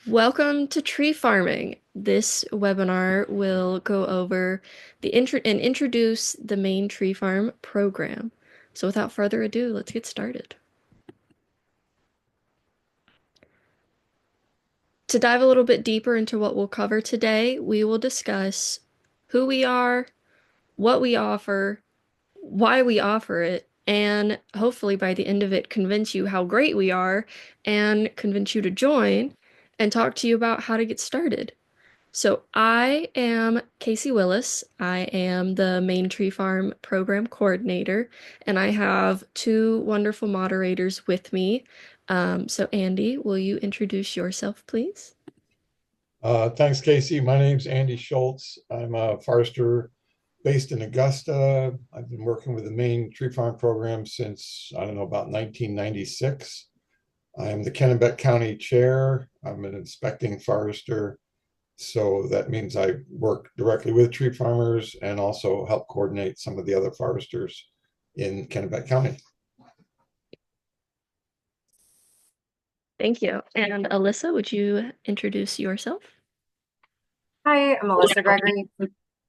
Welcome to tree farming. This webinar will go over the intro and introduce the Maine Tree Farm program. So without further ado, let's get started. To dive a little bit deeper into what we'll cover today, we will discuss who we are, what we offer, why we offer it, and hopefully by the end of it, convince you how great we are and convince you to join and talk to you about how to get started. So I am Casey Willis. I am the Maine Tree Farm Program Coordinator, and I have two wonderful moderators with me. So Andy, will you introduce yourself, please? Thanks, Casey. My name's Andy Schultz. I'm a forester based in Augusta. I've been working with the Maine Tree Farm Program since, I don't know, about 1996. I am the Kennebec County Chair. I'm an inspecting forester. So that means I work directly with tree farmers and also help coordinate some of the other foresters in Kennebec County. Thank you. And Alyssa, would you introduce yourself? Hi, I'm Alyssa Gregory.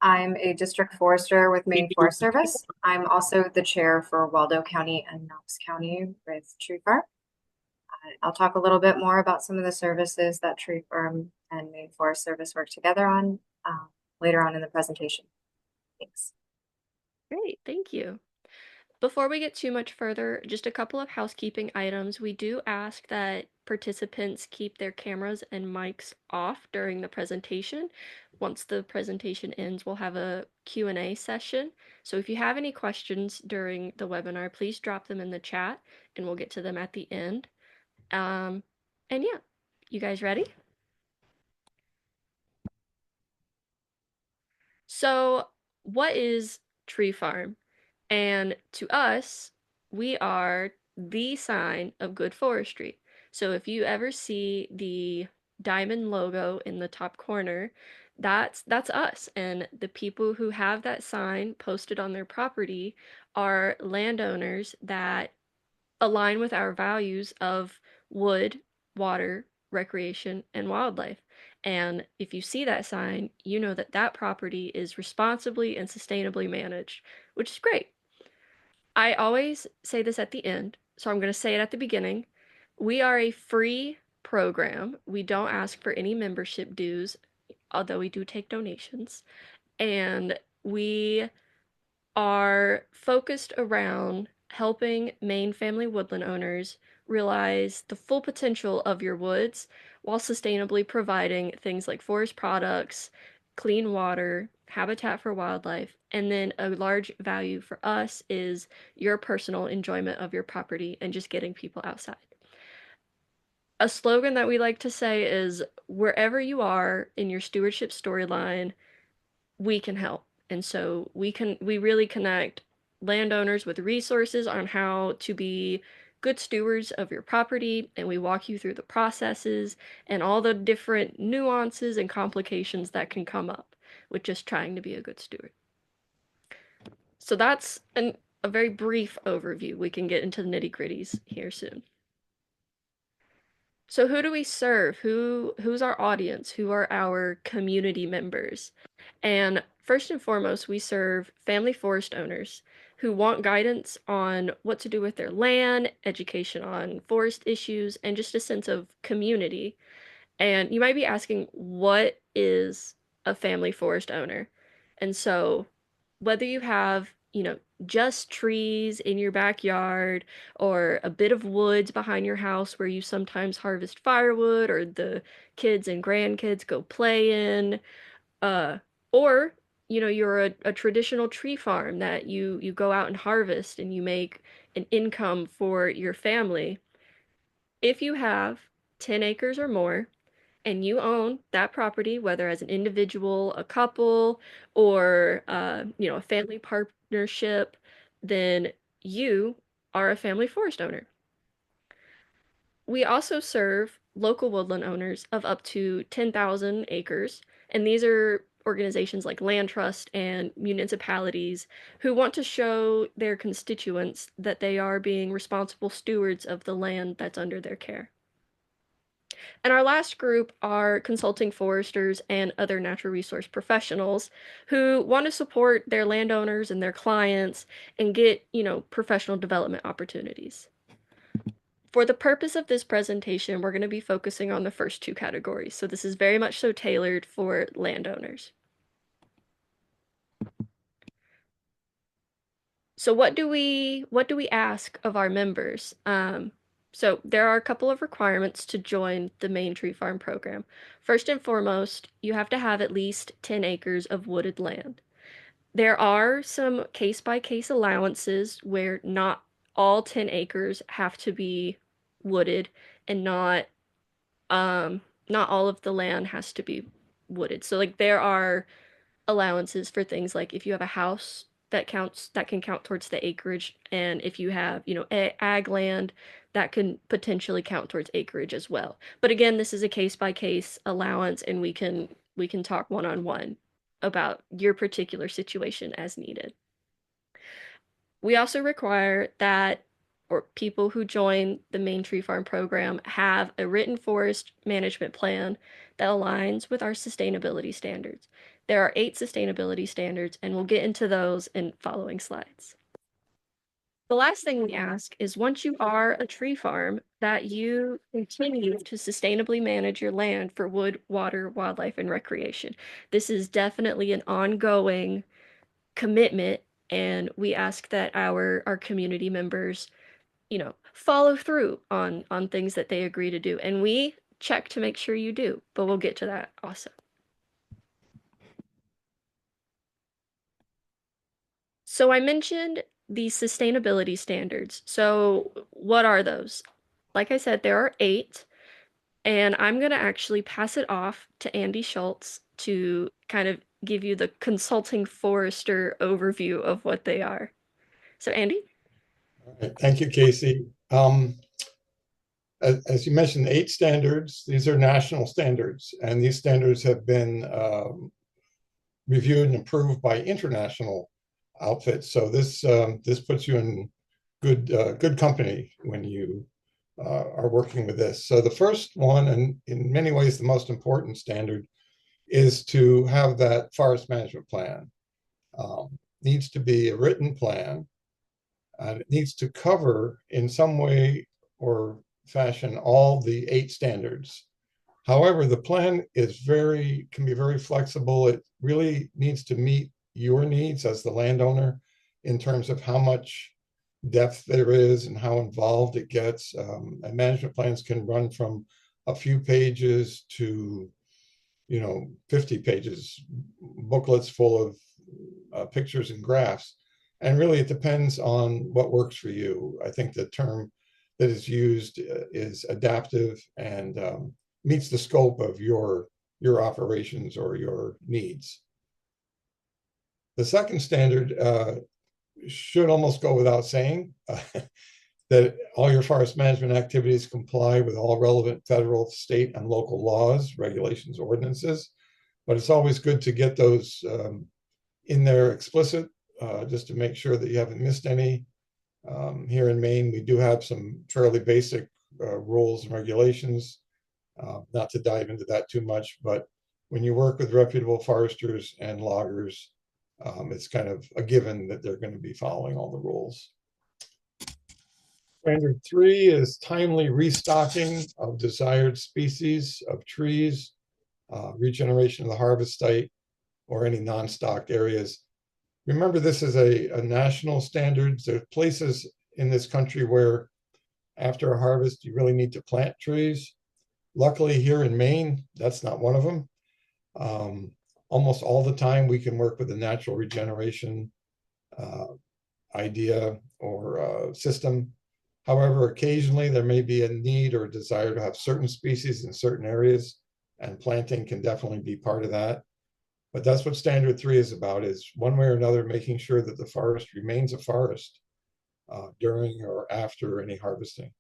I'm a district forester with Maine Forest Service. I'm also the chair for Waldo County and Knox County with Tree Farm. I'll talk a little bit more about some of the services that Tree Farm and Maine Forest Service work together on later on in the presentation. Thanks. Great, thank you. Before we get too much further, just a couple of housekeeping items. We do ask that participants keep their cameras and mics off during the presentation. Once the presentation ends, we'll have a Q&A session. So if you have any questions during the webinar, please drop them in the chat and we'll get to them at the end. And yeah, you guys ready? So, what is Tree Farm? And to us, we are the sign of good forestry. So if you ever see the diamond logo in the top corner, that's us. And the people who have that sign posted on their property are landowners that align with our values of wood, water, recreation, and wildlife. And if you see that sign, you know that that property is responsibly and sustainably managed, which is great. I always say this at the end, so I'm going to say it at the beginning. We are a free program. We don't ask for any membership dues, although we do take donations. And we are focused around helping Maine family woodland owners realize the full potential of your woods while sustainably providing things like forest products, clean water, habitat for wildlife, and then a large value for us is your personal enjoyment of your property and just getting people outside. A slogan that we like to say is wherever you are in your stewardship storyline, we can help. And so we really connect landowners with resources on how to be good stewards of your property, and we walk you through the processes and all the different nuances and complications that can come up with just trying to be a good steward. So that's a very brief overview. We can get into the nitty-gritties here soon. So who do we serve? Who's our audience? Who are our community members? And first and foremost, we serve family forest owners who want guidance on what to do with their land, education on forest issues, and just a sense of community. And you might be asking, what is a family forest owner? And so, whether you have, just trees in your backyard or a bit of woods behind your house where you sometimes harvest firewood or the kids and grandkids go play in, uh, or you're a traditional tree farm that you go out and harvest and you make an income for your family. If you have 10 acres or more and you own that property, whether as an individual, a couple, or a family partnership, then you are a family forest owner. We also serve local woodland owners of up to 10,000 acres, and these are organizations like land trust and municipalities who want to show their constituents that they are being responsible stewards of the land that's under their care. And our last group are consulting foresters and other natural resource professionals who want to support their landowners and their clients and get, professional development opportunities. For the purpose of this presentation, we're going to be focusing on the first two categories. So this is very much so tailored for landowners. So what do we ask of our members? So there are a couple of requirements to join the Maine Tree Farm program. First and foremost, you have to have at least 10 acres of wooded land. There are some case-by-case allowances where not all 10 acres have to be wooded and not all of the land has to be wooded. So like there are allowances for things like if you have a house that can count towards the acreage, and if you have, ag land that can potentially count towards acreage as well. But again, this is a case by case allowance, and we can talk one-on-one about your particular situation as needed. We also require that or people who join the Maine Tree Farm program have a written forest management plan that aligns with our sustainability standards. There are 8 sustainability standards, and we'll get into those in following slides. The last thing we ask is once you are a tree farm, that you continue to sustainably manage your land for wood, water, wildlife, and recreation. This is definitely an ongoing commitment, and we ask that our community members follow through on things that they agree to do, and we check to make sure you do, but we'll get to that also. So I mentioned the sustainability standards. So what are those? Like I said, there are 8, and I'm going to actually pass it off to Andy Schultz to kind of give you the consulting forester overview of what they are. So Andy? All right. Thank you, Casey. As you mentioned, 8 standards. These are national standards, and these standards have been reviewed and approved by international outfits. So this puts you in good company when you are working with this. So the first one, and in many ways the most important standard, is to have that forest management plan. Needs to be a written plan, and it needs to cover in some way or fashion all the 8 standards. However, the plan can be very flexible. It really needs to meet your needs as the landowner in terms of how much depth there is and how involved it gets. And management plans can run from a few pages to 50 pages, booklets full of pictures and graphs. And really, it depends on what works for you. I think the term that is used is adaptive and meets the scope of your operations or your needs. The second standard should almost go without saying that all your forest management activities comply with all relevant federal, state, and local laws, regulations, ordinances. But it's always good to get those in there explicit, just to make sure that you haven't missed any. Here in Maine, we do have some fairly basic rules and regulations. Not to dive into that too much, but when you work with reputable foresters and loggers, it's kind of a given that they're going to be following all the rules. Standard 3 is timely restocking of desired species of trees, regeneration of the harvest site, or any non-stocked areas. Remember, this is a national standard. There are places in this country where after a harvest, you really need to plant trees. Luckily, here in Maine, that's not one of them. Almost all the time, we can work with a natural regeneration idea or system. However, occasionally there may be a need or a desire to have certain species in certain areas, and planting can definitely be part of that. But that's what standard 3 is about, is one way or another making sure that the forest remains a forest during or after any harvesting.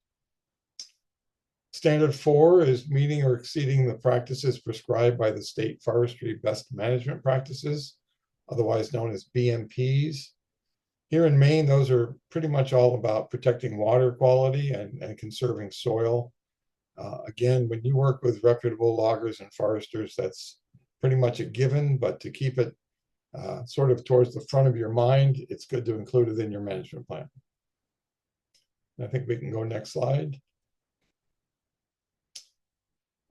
Standard 4 is meeting or exceeding the practices prescribed by the state forestry best management practices, otherwise known as BMPs. Here in Maine, those are pretty much all about protecting water quality and conserving soil. Again, when you work with reputable loggers and foresters, that's pretty much a given, but to keep it sort of towards the front of your mind, it's good to include it in your management plan. I think we can go next slide.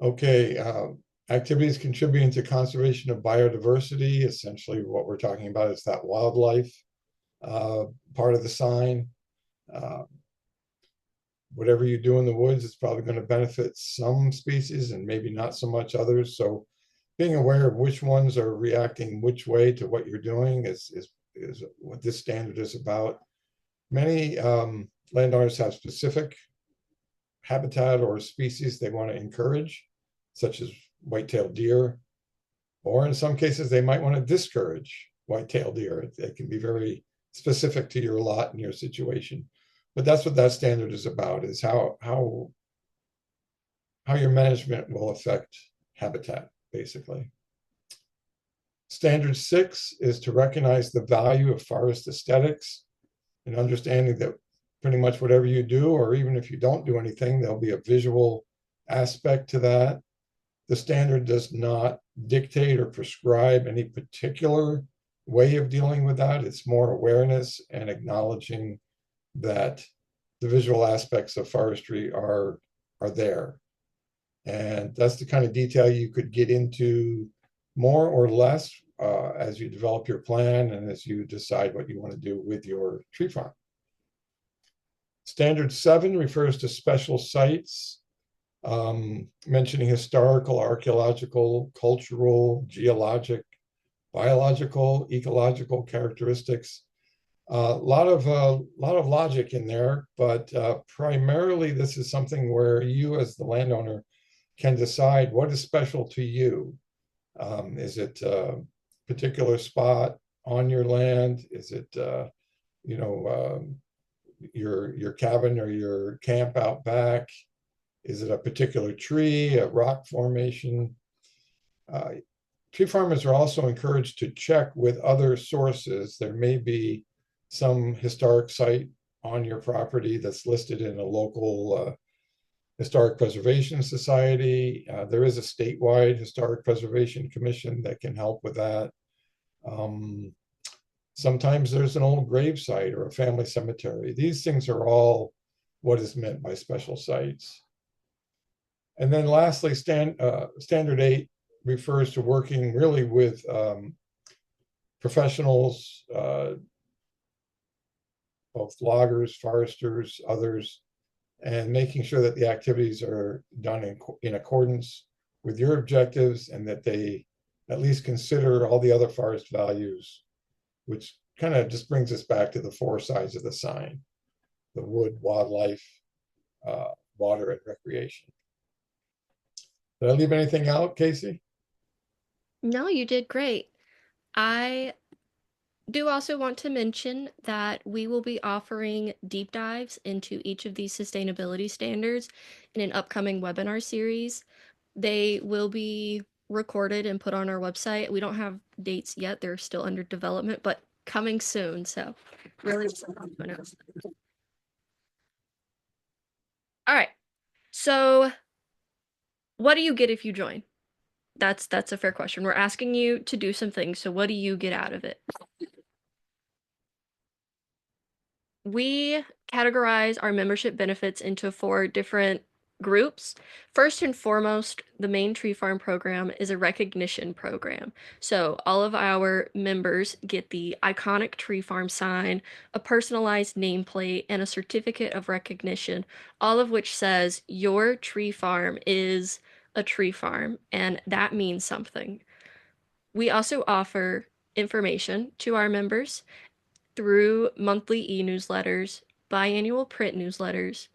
Okay, activities contributing to conservation of biodiversity. Essentially, what we're talking about is that wildlife part of the sign. Whatever you do in the woods is probably going to benefit some species and maybe not so much others. So being aware of which ones are reacting which way to what you're doing is what this standard is about. Many landowners have specific habitat or species they want to encourage, such as white-tailed deer, or in some cases they might want to discourage white-tailed deer. It can be very specific to your lot and your situation. But that's what that standard is about, is how your management will affect habitat, basically. Standard 6 is to recognize the value of forest aesthetics and understanding that pretty much whatever you do, or even if you don't do anything, there'll be a visual aspect to that. The standard does not dictate or prescribe any particular way of dealing with that. It's more awareness and acknowledging that the visual aspects of forestry are there. And that's the kind of detail you could get into more or less as you develop your plan and as you decide what you want to do with your tree farm. Standard 7 refers to special sites, mentioning historical, archaeological, cultural, geologic, biological, ecological characteristics. A lot of logic in there, but primarily this is something where you as the landowner can decide what is special to you. Is it a particular spot on your land? Is it your cabin or your camp out back? Is it a particular tree, a rock formation? Tree farmers are also encouraged to check with other sources. There may be some historic site on your property that's listed in a local historic preservation society. There is a statewide historic preservation commission that can help with that. Sometimes there's an old grave site or a family cemetery. These things are all what is meant by special sites. And then lastly, Standard 8 refers to working really with professionals, both loggers, foresters, others, and making sure that the activities are done in accordance with your objectives and that they at least consider all the other forest values, which kind of just brings us back to the 4 sides of the sign: the wood, wildlife, water, and recreation. Did I leave anything out, Casey? No, you did great. I do also want to mention that we will be offering deep dives into each of these sustainability standards in an upcoming webinar series. They will be recorded and put on our website. We don't have dates yet, they're still under development, but coming soon. So, really excited to announce that. All right. So, what do you get if you join? That's a fair question. We're asking you to do some things. So, what do you get out of it? We categorize our membership benefits into 4 different groups. First and foremost, the main tree farm program is a recognition program. So all of our members get the iconic tree farm sign, a personalized nameplate, and a certificate of recognition, all of which says your tree farm is a tree farm, and that means something. We also offer information to our members through monthly e-newsletters, biannual print newsletters,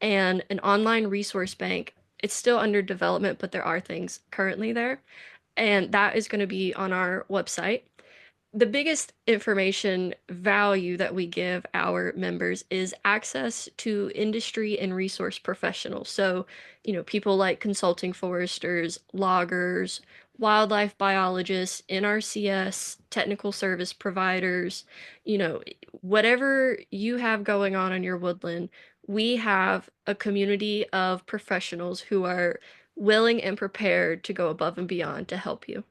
and an online resource bank. It's still under development, but there are things currently there. And that is going to be on our website. the biggest information value that we give our members is access to industry and resource professionals. So, people like consulting foresters, loggers, wildlife biologists, NRCS, technical service providers, you know, whatever you have going on in your woodland, we have a community of professionals who are willing and prepared to go above and beyond to help you.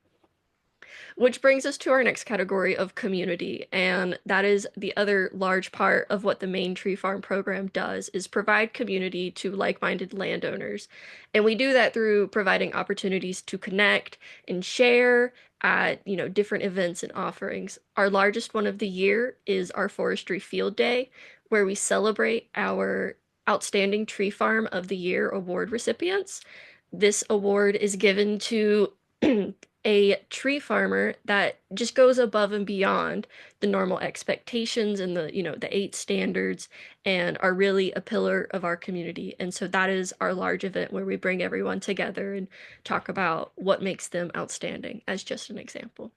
Which brings us to our next category of community, and that is the other large part of what the Maine Tree Farm program does is provide community to like-minded landowners. And we do that through providing opportunities to connect and share at, different events and offerings. Our largest one of the year is our Forestry Field Day, where we celebrate our Outstanding Tree Farm of the Year award recipients. This award is given to a tree farmer that just goes above and beyond the normal expectations and the 8 standards and are really a pillar of our community. And so that is our large event where we bring everyone together and talk about what makes them outstanding, as just an example.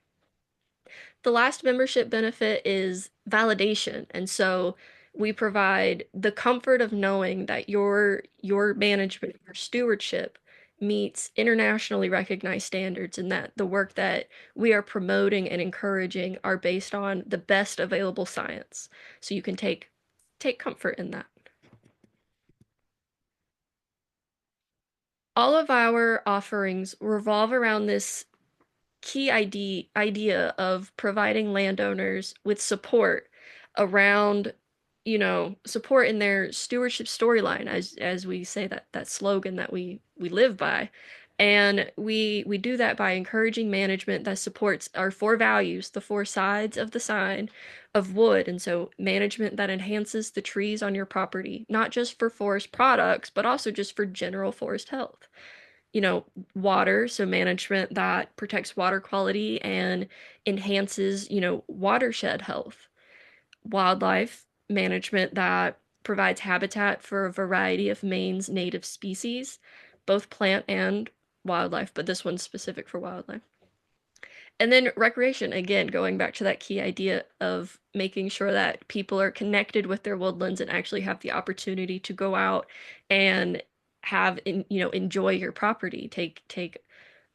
The last membership benefit is validation. And so we provide the comfort of knowing that your management, your stewardship meets internationally recognized standards and that the work that we are promoting and encouraging are based on the best available science. So you can take comfort in that. All of our offerings revolve around this key idea of providing landowners with support around, support in their stewardship storyline, as we say that slogan that we live by. And we do that by encouraging management that supports our 4 values, the 4 sides of the sign of wood. And so management that enhances the trees on your property, not just for forest products, but also just for general forest health. Water, so management that protects water quality and enhances, watershed health. Wildlife management that provides habitat for a variety of Maine's native species, both plant and wildlife, but this one's specific for wildlife. And then recreation, again, going back to that key idea of making sure that people are connected with their woodlands and actually have the opportunity to go out and enjoy your property, take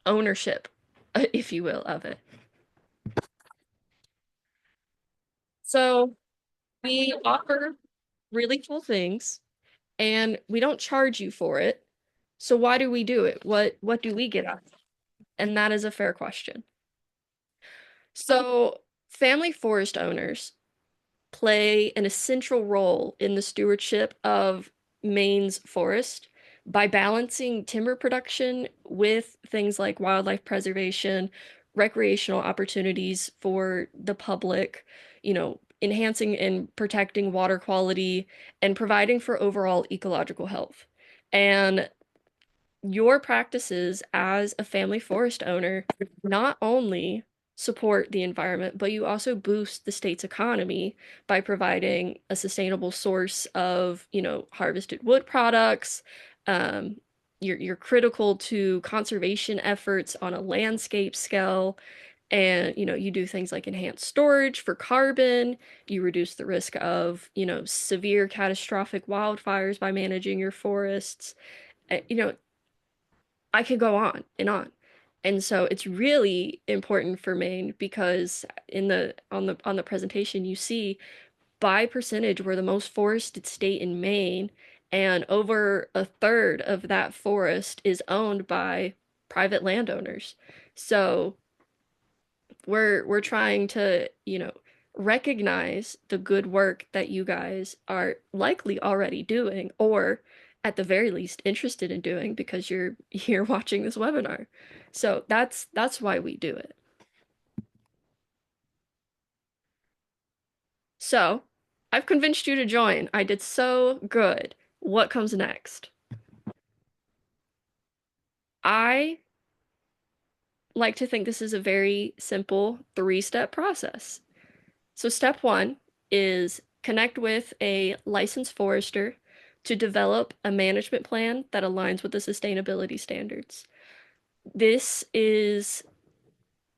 ownership, if you will, of it. So we offer really cool things and we don't charge you for it. So why do we do it? What do we get out of it? And that is a fair question. So family forest owners play an essential role in the stewardship of Maine's forest by balancing timber production with things like wildlife preservation, recreational opportunities for the public, enhancing and protecting water quality, and providing for overall ecological health. And your practices as a family forest owner not only support the environment, but you also boost the state's economy by providing a sustainable source of, harvested wood products. You're critical to conservation efforts on a landscape scale. And, you do things like enhanced storage for carbon. You reduce the risk of, severe catastrophic wildfires by managing your forests. Uh, You know, I could go on and on. And so it's really important for Maine because on the presentation you see by percentage we're the most forested state in Maine, and over a third of that forest is owned by private landowners. So we're trying to, recognize the good work that you guys are likely already doing, or at the very least interested in doing because you're here watching this webinar. So that's why we do it. So I've convinced you to join. I did so good. What comes next? I like to think this is a very simple 3-step process. So step 1 is connect with a licensed forester to develop a management plan that aligns with the sustainability standards. This is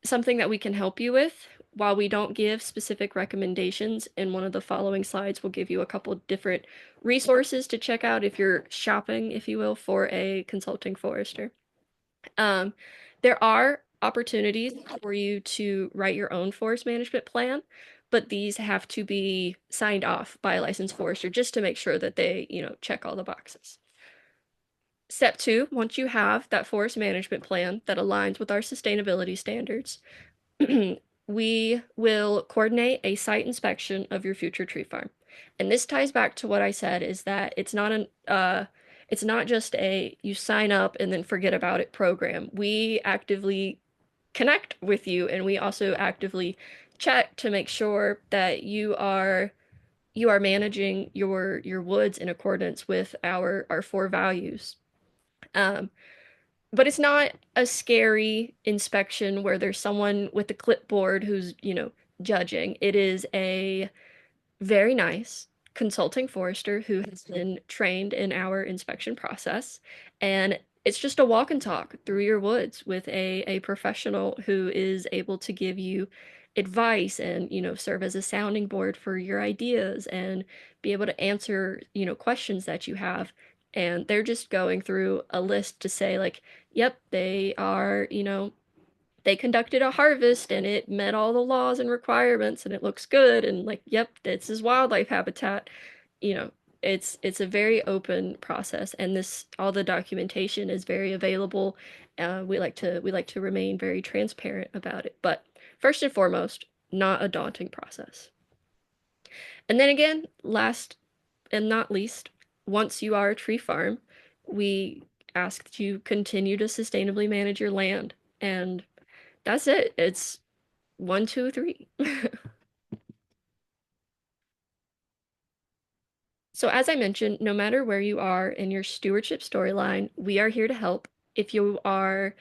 something that we can help you with. while we don't give specific recommendations, in one of the following slides, we'll give you a couple different resources to check out if you're shopping, if you will, for a consulting forester. There are opportunities for you to write your own forest management plan, but these have to be signed off by a licensed forester just to make sure that they, check all the boxes. Step two, once you have that forest management plan that aligns with our sustainability standards, we will coordinate a site inspection of your future tree farm. And this ties back to what I said, is that it's not just a you sign up and then forget about it program. We actively connect with you, and we also actively check to make sure that you are managing your woods in accordance with our four values. Um, but it's not a scary inspection where there's someone with a clipboard who's, judging. It is a very nice consulting forester who has been trained in our inspection process. And it's just a walk and talk through your woods with a professional who is able to give you advice and, serve as a sounding board for your ideas and be able to answer, questions that you have. And they're just going through a list to say, like, yep, they are, they conducted a harvest and it met all the laws and requirements and it looks good, and like, yep, this is wildlife habitat. you know it's a very open process, and this all the documentation is very available. We like to remain very transparent about it, but first and foremost, not a daunting process. And then again, last and not least, once you are a tree farm, we ask that you continue to sustainably manage your land, and that's it. It's 1, 2, 3. So, as I mentioned, no matter where you are in your stewardship storyline, we are here to help. If you are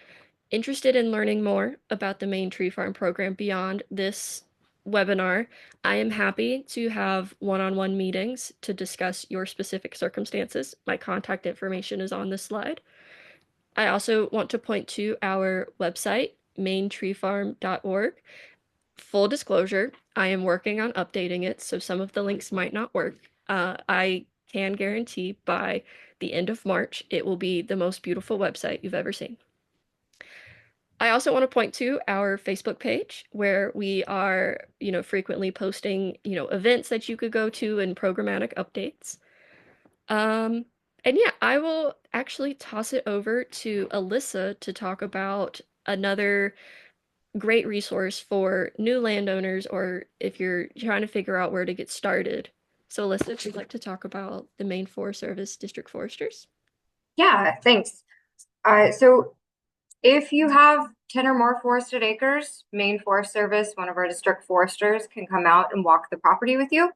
interested in learning more about the Maine Tree Farm program beyond this webinar, I am happy to have one-on-one meetings to discuss your specific circumstances. My contact information is on this slide. I also want to point to our website, mainetreefarm.org. Full disclosure, I am working on updating it, so some of the links might not work. I can guarantee by the end of March, it will be the most beautiful website you've ever seen. I also want to point to our Facebook page where we are, frequently posting, events that you could go to and programmatic updates. And yeah, I will actually toss it over to Alyssa to talk about another great resource for new landowners, or if you're trying to figure out where to get started. So, Alyssa, if you'd like to talk about the Maine Forest Service District Foresters. Yeah, thanks. So if you have 10 or more forested acres, Maine Forest Service, one of our district foresters, can come out and walk the property with you.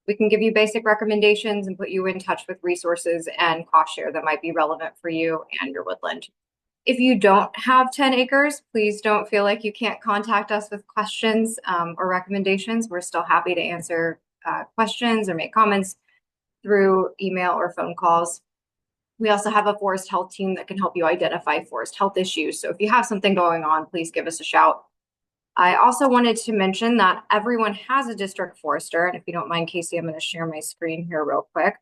We can give you basic recommendations and put you in touch with resources and cost share that might be relevant for you and your woodland. If you don't have 10 acres, please don't feel like you can't contact us with questions or recommendations. We're still happy to answer questions or make comments through email or phone calls. We also have a forest health team that can help you identify forest health issues. So if you have something going on, please give us a shout. I also wanted to mention that everyone has a district forester. And if you don't mind, Casey, I'm going to share my screen here real quick.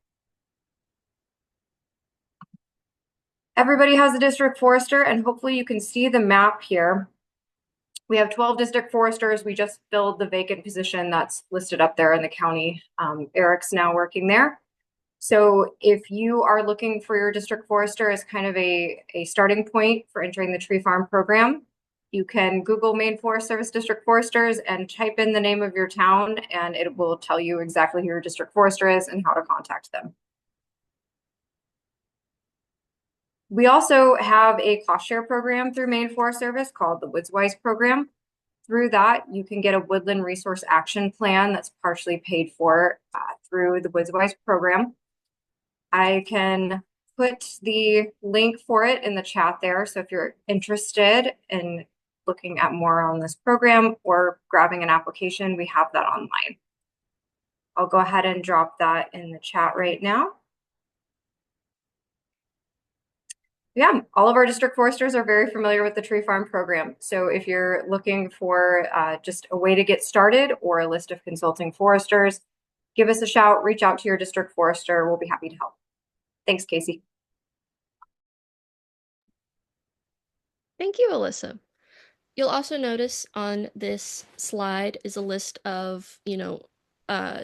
Everybody has a district forester, and hopefully you can see the map here. We have 12 district foresters. We just filled the vacant position that's listed up there in the county. Eric's now working there. So if you are looking for your district forester as kind of a starting point for entering the tree farm program, you can Google Maine Forest Service District Foresters and type in the name of your town, and it will tell you exactly who your district forester is and how to contact them. We also have a cost share program through Maine Forest Service called the WoodsWise program. Through that, you can get a woodland resource action plan that's partially paid for through the WoodsWise program. I can put the link for it in the chat there. So if you're interested in looking at more on this program or grabbing an application, we have that online. I'll go ahead and drop that in the chat right now. Yeah, all of our district foresters are very familiar with the tree farm program. So if you're looking for just a way to get started or a list of consulting foresters, give us a shout, reach out to your district forester. We'll be happy to help. Thanks, Casey. Thank you, Alyssa. You'll also notice on this slide is a list of,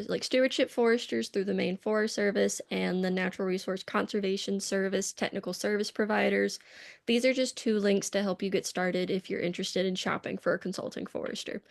like stewardship foresters through the Maine Forest Service and the Natural Resource Conservation Service technical service providers. These are just 2 links to help you get started if you're interested in shopping for a consulting forester.